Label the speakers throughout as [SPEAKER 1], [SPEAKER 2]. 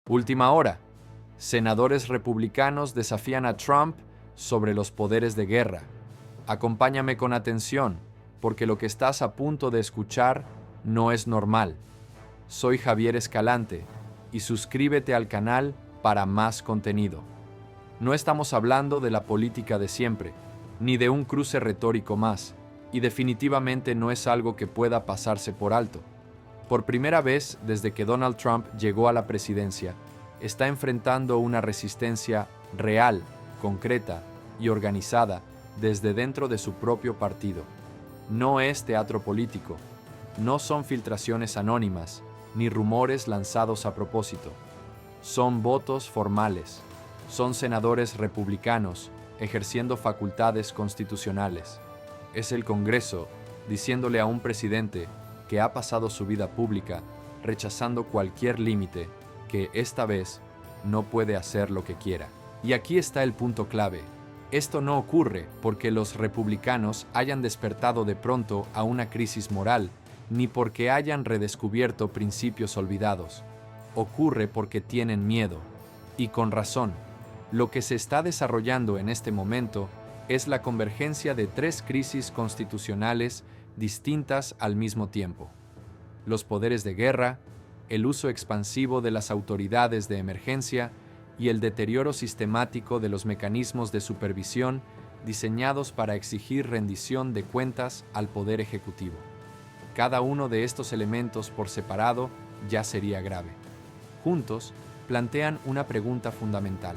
[SPEAKER 1] Última hora. Senadores republicanos desafían a Trump sobre los poderes de guerra. Acompáñame con atención, porque lo que estás a punto de escuchar no es normal. Soy Javier Escalante y suscríbete al canal para más contenido. No estamos hablando de la política de siempre, ni de un cruce retórico más, y definitivamente no es algo que pueda pasarse por alto. Por primera vez desde que Donald Trump llegó a la presidencia, está enfrentando una resistencia real, concreta y organizada desde dentro de su propio partido. No es teatro político, no son filtraciones anónimas, ni rumores lanzados a propósito. Son votos formales, son senadores republicanos ejerciendo facultades constitucionales. Es el Congreso diciéndole a un presidente que ha pasado su vida pública rechazando cualquier límite que esta vez no puede hacer lo que quiera. Y aquí está el punto clave. Esto no ocurre porque los republicanos hayan despertado de pronto a una crisis moral, ni porque hayan redescubierto principios olvidados. Ocurre porque tienen miedo. Y con razón. Lo que se está desarrollando en este momento es la convergencia de tres crisis constitucionales distintas al mismo tiempo. Los poderes de guerra, el uso expansivo de las autoridades de emergencia y el deterioro sistemático de los mecanismos de supervisión diseñados para exigir rendición de cuentas al Poder Ejecutivo. Cada uno de estos elementos por separado ya sería grave. Juntos, plantean una pregunta fundamental.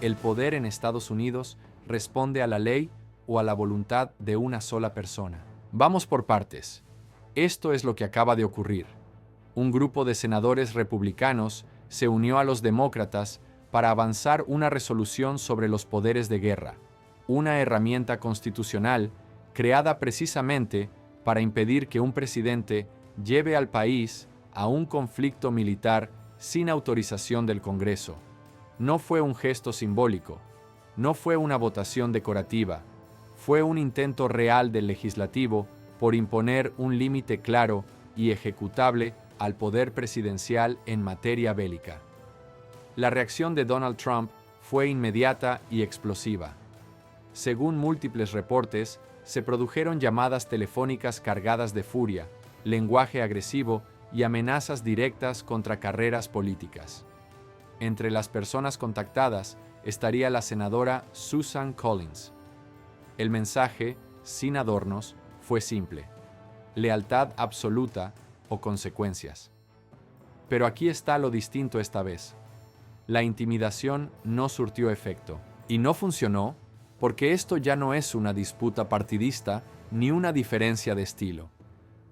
[SPEAKER 1] ¿El poder en Estados Unidos responde a la ley o a la voluntad de una sola persona? Vamos por partes. Esto es lo que acaba de ocurrir. Un grupo de senadores republicanos se unió a los demócratas para avanzar una resolución sobre los poderes de guerra, una herramienta constitucional creada precisamente para impedir que un presidente lleve al país a un conflicto militar sin autorización del Congreso. No fue un gesto simbólico, no fue una votación decorativa, fue un intento real del legislativo por imponer un límite claro y ejecutable al poder presidencial en materia bélica. La reacción de Donald Trump fue inmediata y explosiva. Según múltiples reportes, se produjeron llamadas telefónicas cargadas de furia, lenguaje agresivo y amenazas directas contra carreras políticas. Entre las personas contactadas estaría la senadora Susan Collins. El mensaje, sin adornos, fue simple: lealtad absoluta o consecuencias. Pero aquí está lo distinto esta vez. La intimidación no surtió efecto. Y no funcionó porque esto ya no es una disputa partidista ni una diferencia de estilo.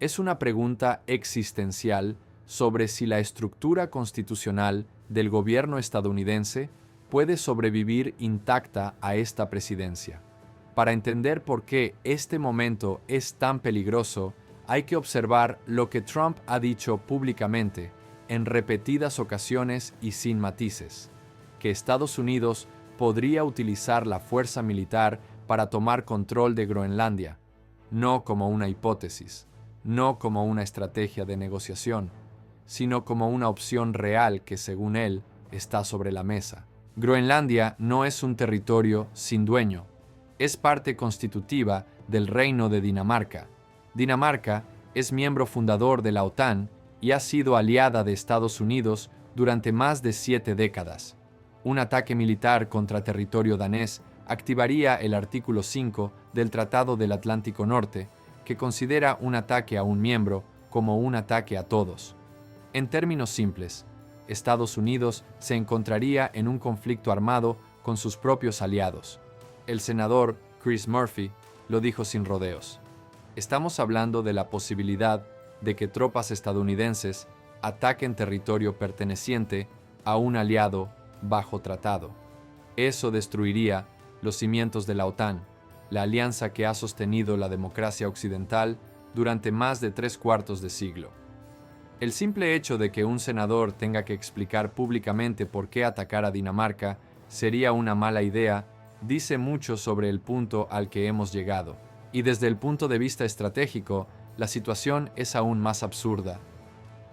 [SPEAKER 1] Es una pregunta existencial sobre si la estructura constitucional del gobierno estadounidense puede sobrevivir intacta a esta presidencia. Para entender por qué este momento es tan peligroso, hay que observar lo que Trump ha dicho públicamente, en repetidas ocasiones y sin matices, que Estados Unidos podría utilizar la fuerza militar para tomar control de Groenlandia, no como una hipótesis, no como una estrategia de negociación, sino como una opción real que, según él, está sobre la mesa. Groenlandia no es un territorio sin dueño, es parte constitutiva del Reino de Dinamarca. Dinamarca es miembro fundador de la OTAN y ha sido aliada de Estados Unidos durante más de 7 décadas. Un ataque militar contra territorio danés activaría el artículo 5 del Tratado del Atlántico Norte, que considera un ataque a un miembro como un ataque a todos. En términos simples, Estados Unidos se encontraría en un conflicto armado con sus propios aliados. El senador Chris Murphy lo dijo sin rodeos. Estamos hablando de la posibilidad de que tropas estadounidenses ataquen territorio perteneciente a un aliado bajo tratado. Eso destruiría los cimientos de la OTAN, la alianza que ha sostenido la democracia occidental durante más de 3/4 de siglo. El simple hecho de que un senador tenga que explicar públicamente por qué atacar a Dinamarca sería una mala idea dice mucho sobre el punto al que hemos llegado. Y desde el punto de vista estratégico, la situación es aún más absurda.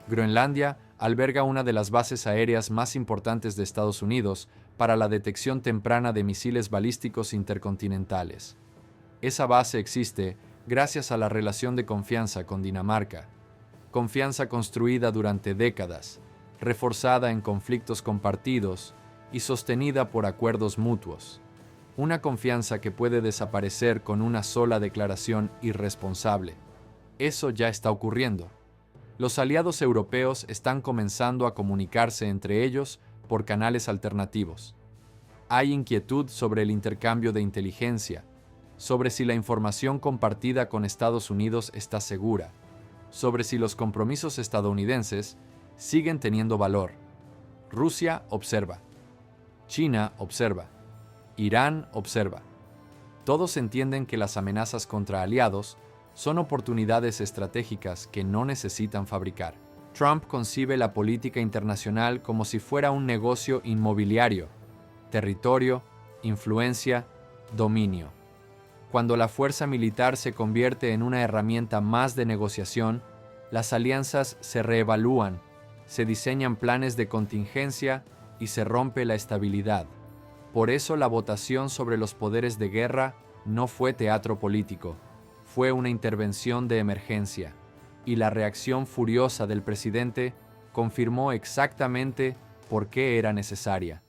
[SPEAKER 1] Groenlandia alberga una de las bases aéreas más importantes de Estados Unidos para la detección temprana de misiles balísticos intercontinentales. Esa base existe gracias a la relación de confianza con Dinamarca, confianza construida durante décadas, reforzada en conflictos compartidos y sostenida por acuerdos mutuos. Una confianza que puede desaparecer con una sola declaración irresponsable. Eso ya está ocurriendo. Los aliados europeos están comenzando a comunicarse entre ellos por canales alternativos. Hay inquietud sobre el intercambio de inteligencia, sobre si la información compartida con Estados Unidos está segura, sobre si los compromisos estadounidenses siguen teniendo valor. Rusia observa. China observa. Irán observa. Todos entienden que las amenazas contra aliados son oportunidades estratégicas que no necesitan fabricar. Trump concibe la política internacional como si fuera un negocio inmobiliario: territorio, influencia, dominio. Cuando la fuerza militar se convierte en una herramienta más de negociación, las alianzas se reevalúan, se diseñan planes de contingencia y se rompe la estabilidad. Por eso la votación sobre los poderes de guerra no fue teatro político, fue una intervención de emergencia, y la reacción furiosa del presidente confirmó exactamente por qué era necesaria.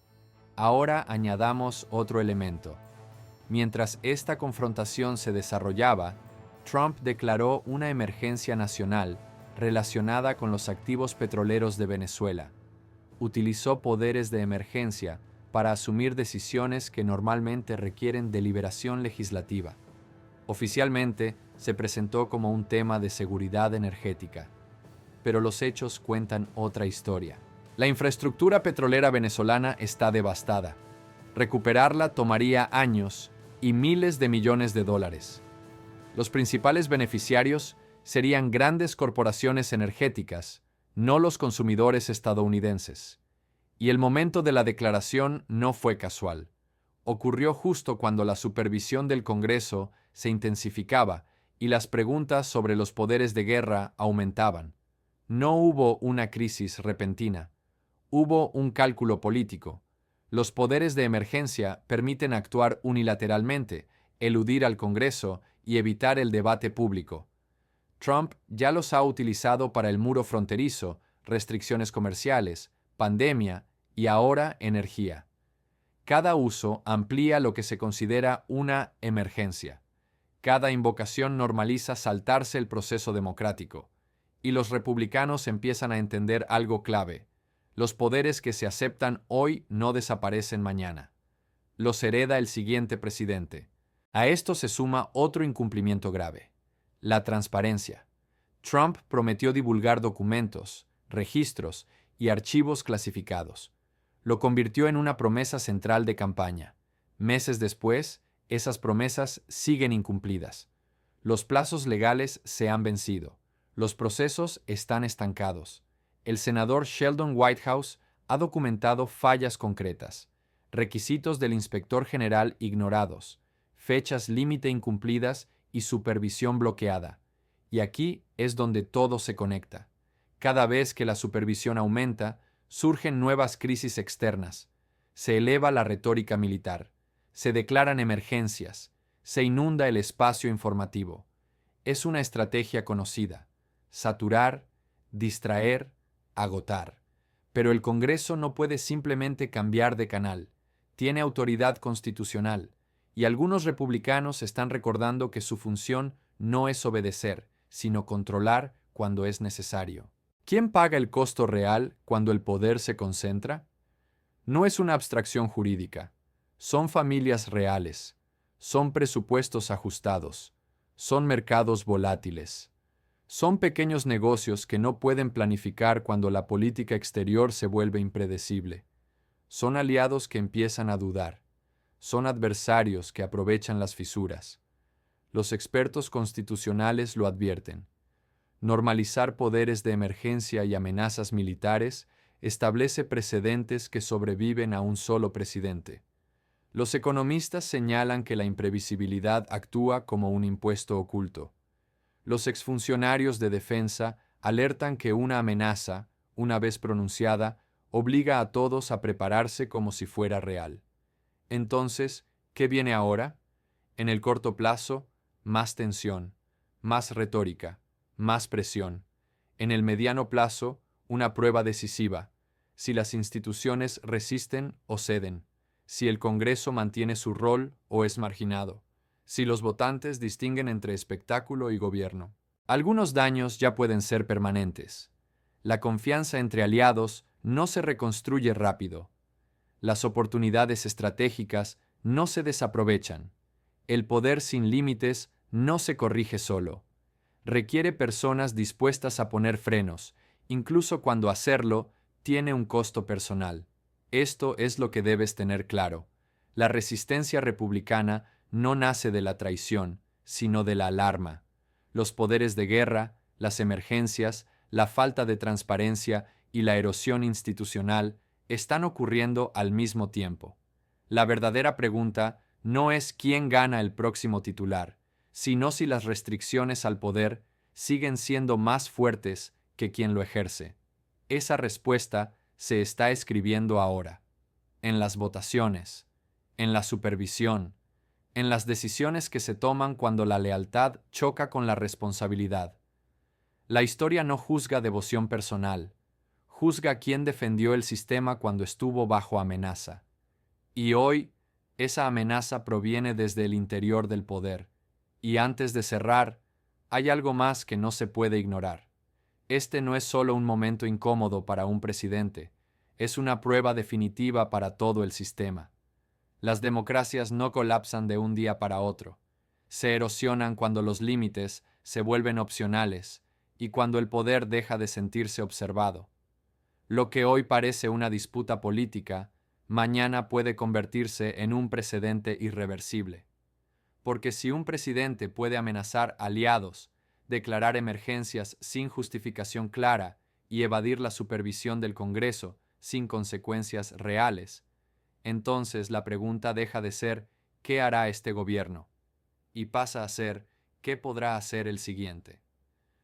[SPEAKER 1] Ahora añadamos otro elemento. Mientras esta confrontación se desarrollaba, Trump declaró una emergencia nacional relacionada con los activos petroleros de Venezuela. Utilizó poderes de emergencia para asumir decisiones que normalmente requieren deliberación legislativa. Oficialmente, se presentó como un tema de seguridad energética, pero los hechos cuentan otra historia. La infraestructura petrolera venezolana está devastada. Recuperarla tomaría años y miles de millones de dólares. Los principales beneficiarios serían grandes corporaciones energéticas, no los consumidores estadounidenses. Y el momento de la declaración no fue casual. Ocurrió justo cuando la supervisión del Congreso se intensificaba y las preguntas sobre los poderes de guerra aumentaban. No hubo una crisis repentina. Hubo un cálculo político. Los poderes de emergencia permiten actuar unilateralmente, eludir al Congreso y evitar el debate público. Trump ya los ha utilizado para el muro fronterizo, restricciones comerciales, pandemia y ahora energía. Cada uso amplía lo que se considera una emergencia. Cada invocación normaliza saltarse el proceso democrático. Y los republicanos empiezan a entender algo clave. Los poderes que se aceptan hoy no desaparecen mañana. Los hereda el siguiente presidente. A esto se suma otro incumplimiento grave: la transparencia. Trump prometió divulgar documentos, registros y archivos clasificados. Lo convirtió en una promesa central de campaña. Meses después, esas promesas siguen incumplidas. Los plazos legales se han vencido. Los procesos están estancados. El senador Sheldon Whitehouse ha documentado fallas concretas, requisitos del inspector general ignorados, fechas límite incumplidas y supervisión bloqueada. Y aquí es donde todo se conecta. Cada vez que la supervisión aumenta, surgen nuevas crisis externas. Se eleva la retórica militar. Se declaran emergencias. Se inunda el espacio informativo. Es una estrategia conocida: saturar, distraer, agotar. Pero el Congreso no puede simplemente cambiar de canal. Tiene autoridad constitucional, y algunos republicanos están recordando que su función no es obedecer, sino controlar cuando es necesario. ¿Quién paga el costo real cuando el poder se concentra? No es una abstracción jurídica. Son familias reales. Son presupuestos ajustados. Son mercados volátiles. Son pequeños negocios que no pueden planificar cuando la política exterior se vuelve impredecible. Son aliados que empiezan a dudar. Son adversarios que aprovechan las fisuras. Los expertos constitucionales lo advierten. Normalizar poderes de emergencia y amenazas militares establece precedentes que sobreviven a un solo presidente. Los economistas señalan que la imprevisibilidad actúa como un impuesto oculto. Los exfuncionarios de defensa alertan que una amenaza, una vez pronunciada, obliga a todos a prepararse como si fuera real. Entonces, ¿qué viene ahora? En el corto plazo, más tensión, más retórica, más presión. En el mediano plazo, una prueba decisiva, si las instituciones resisten o ceden, si el Congreso mantiene su rol o es marginado, si los votantes distinguen entre espectáculo y gobierno. Algunos daños ya pueden ser permanentes. La confianza entre aliados no se reconstruye rápido. Las oportunidades estratégicas no se desaprovechan. El poder sin límites no se corrige solo. Requiere personas dispuestas a poner frenos, incluso cuando hacerlo tiene un costo personal. Esto es lo que debes tener claro. La resistencia republicana no nace de la traición, sino de la alarma. Los poderes de guerra, las emergencias, la falta de transparencia y la erosión institucional están ocurriendo al mismo tiempo. La verdadera pregunta no es quién gana el próximo titular, sino si las restricciones al poder siguen siendo más fuertes que quien lo ejerce. Esa respuesta se está escribiendo ahora, en las votaciones, en la supervisión, en las decisiones que se toman cuando la lealtad choca con la responsabilidad. La historia no juzga devoción personal, juzga quién defendió el sistema cuando estuvo bajo amenaza. Y hoy, esa amenaza proviene desde el interior del poder. Y antes de cerrar, hay algo más que no se puede ignorar. Este no es solo un momento incómodo para un presidente, es una prueba definitiva para todo el sistema. Las democracias no colapsan de un día para otro. Se erosionan cuando los límites se vuelven opcionales y cuando el poder deja de sentirse observado. Lo que hoy parece una disputa política, mañana puede convertirse en un precedente irreversible. Porque si un presidente puede amenazar aliados, declarar emergencias sin justificación clara y evadir la supervisión del Congreso sin consecuencias reales, entonces la pregunta deja de ser ¿qué hará este gobierno? Y pasa a ser ¿qué podrá hacer el siguiente?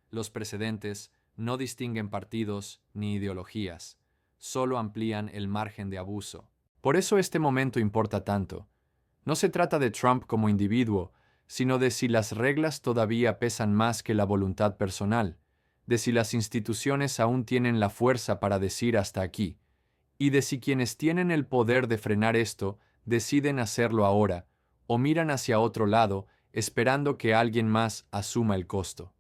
[SPEAKER 1] Los precedentes no distinguen partidos ni ideologías, solo amplían el margen de abuso. Por eso este momento importa tanto. No se trata de Trump como individuo, sino de si las reglas todavía pesan más que la voluntad personal, de si las instituciones aún tienen la fuerza para decir hasta aquí, y de si quienes tienen el poder de frenar esto deciden hacerlo ahora, o miran hacia otro lado esperando que alguien más asuma el costo.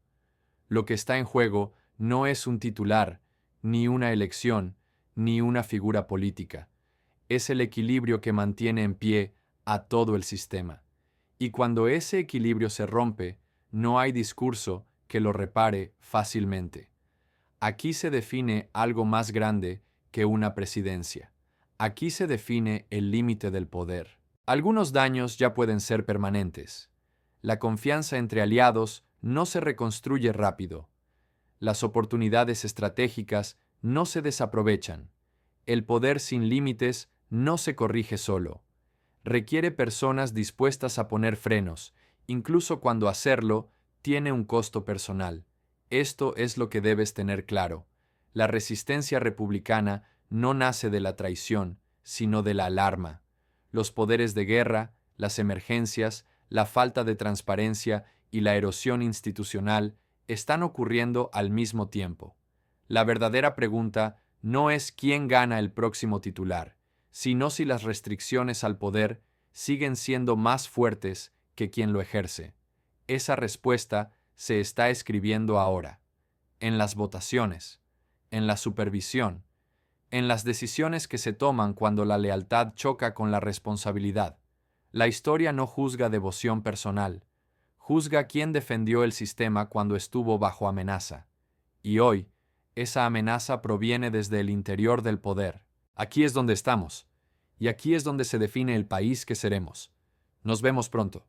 [SPEAKER 1] Lo que está en juego no es un titular, ni una elección, ni una figura política. Es el equilibrio que mantiene en pie a todo el sistema. Y cuando ese equilibrio se rompe, no hay discurso que lo repare fácilmente. Aquí se define algo más grande que una presidencia. Aquí se define el límite del poder. Algunos daños ya pueden ser permanentes. La confianza entre aliados no se reconstruye rápido. Las oportunidades estratégicas no se desaprovechan. El poder sin límites no se corrige solo. Requiere personas dispuestas a poner frenos, incluso cuando hacerlo tiene un costo personal. Esto es lo que debes tener claro. La resistencia republicana no nace de la traición, sino de la alarma. Los poderes de guerra, las emergencias, la falta de transparencia y la erosión institucional están ocurriendo al mismo tiempo. La verdadera pregunta no es quién gana el próximo titular, sino si las restricciones al poder siguen siendo más fuertes que quien lo ejerce. Esa respuesta se está escribiendo ahora, en las votaciones, en la supervisión, en las decisiones que se toman cuando la lealtad choca con la responsabilidad. La historia no juzga devoción personal, juzga quién defendió el sistema cuando estuvo bajo amenaza. Y hoy, esa amenaza proviene desde el interior del poder. Aquí es donde estamos, y aquí es donde se define el país que seremos. Nos vemos pronto.